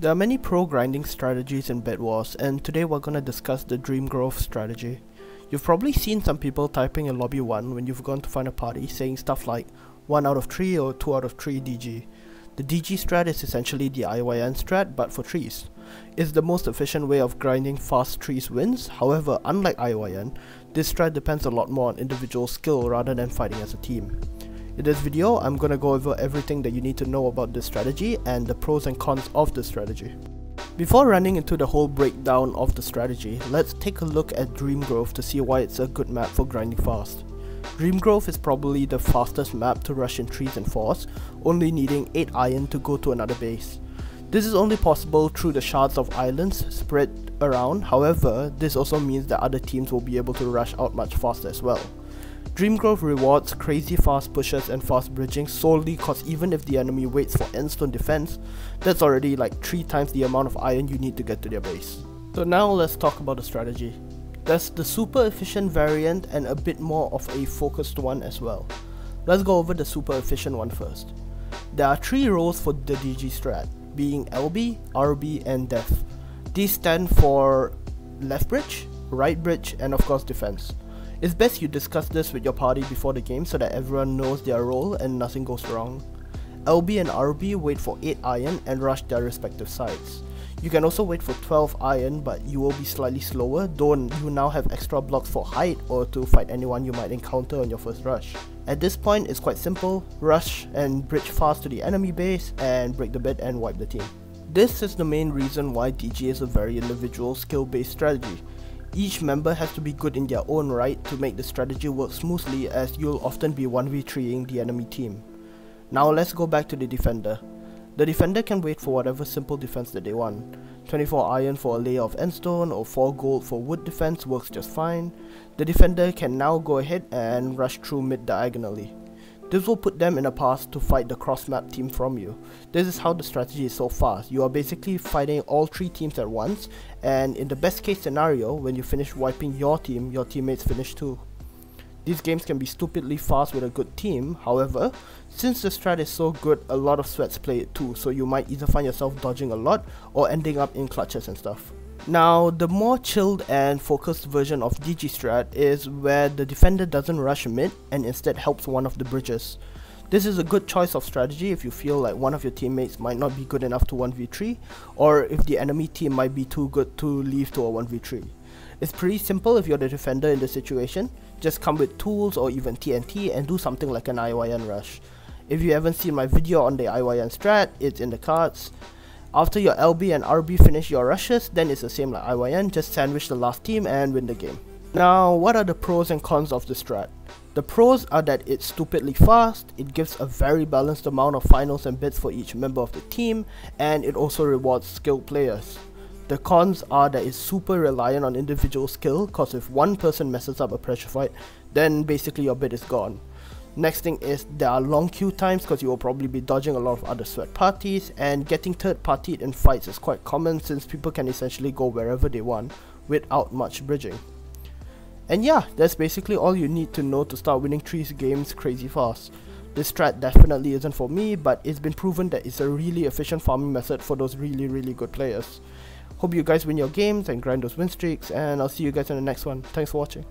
There are many pro grinding strategies in Bedwars, and today we're gonna discuss the Dreamgrove strategy. You've probably seen some people typing in lobby 1 when you've gone to find a party saying stuff like 1 out of 3 or 2 out of 3 DG. The DG strat is essentially the IYN strat but for trees. It's the most efficient way of grinding fast trees wins. However, unlike IYN, this strat depends a lot more on individual skill rather than fighting as a team. In this video, I'm gonna go over everything that you need to know about this strategy and the pros and cons of this strategy. Before running into the whole breakdown of the strategy, let's take a look at Dreamgrove to see why it's a good map for grinding fast. Dreamgrove is probably the fastest map to rush in trees and forests, only needing 8 iron to go to another base. This is only possible through the shards of islands spread around. However, this also means that other teams will be able to rush out much faster as well. Dreamgrove rewards crazy fast pushes and fast bridging solely cause even if the enemy waits for endstone defense, that's already like 3 times the amount of iron you need to get to their base. So now let's talk about the strategy. There's the super efficient variant and a bit more of a focused one as well. Let's go over the super efficient one first. There are 3 roles for the DG strat, being LB, RB and Def. These stand for left bridge, right bridge and of course defense. It's best you discuss this with your party before the game so that everyone knows their role and nothing goes wrong. LB and RB wait for 8 iron and rush their respective sides. You can also wait for 12 iron, but you will be slightly slower, though you now have extra blocks for height or to fight anyone you might encounter on your first rush. At this point it's quite simple, rush and bridge fast to the enemy base and break the bed and wipe the team. This is the main reason why DG is a very individual skill based strategy. Each member has to be good in their own right to make the strategy work smoothly, as you'll often be 1v3ing the enemy team. Now let's go back to the defender. The defender can wait for whatever simple defense that they want. 24 iron for a layer of endstone or 4 gold for wood defense works just fine. The defender can now go ahead and rush through mid diagonally. This will put them in a path to fight the cross map team from you. This is how the strategy is so fast. You are basically fighting all 3 teams at once, and in the best case scenario, when you finish wiping your team, your teammates finish too. These games can be stupidly fast with a good team. However, since the strat is so good, a lot of sweats play it too, so you might either find yourself dodging a lot or ending up in clutches and stuff. Now, the more chilled and focused version of DG strat is where the defender doesn't rush mid and instead helps one of the bridges. This is a good choice of strategy if you feel like one of your teammates might not be good enough to 1v3, or if the enemy team might be too good to leave to a 1v3. It's pretty simple if you're the defender in this situation. Just come with tools or even TNT and do something like an IYN rush. If you haven't seen my video on the IYN strat, it's in the cards. After your LB and RB finish your rushes, then it's the same like IYN, just sandwich the last team and win the game. Now, what are the pros and cons of the strat? The pros are that it's stupidly fast, it gives a very balanced amount of finals and bits for each member of the team, and it also rewards skilled players. The cons are that it's super reliant on individual skill, cause if one person messes up a pressure fight, then basically your bid is gone. Next thing is there are long queue times because you will probably be dodging a lot of other sweat parties, and getting third partied in fights is quite common since people can essentially go wherever they want without much bridging. And yeah, that's basically all you need to know to start winning trees games crazy fast. This strat definitely isn't for me, but it's been proven that it's a really efficient farming method for those really good players. Hope you guys win your games and grind those win streaks, and I'll see you guys in the next one. Thanks for watching.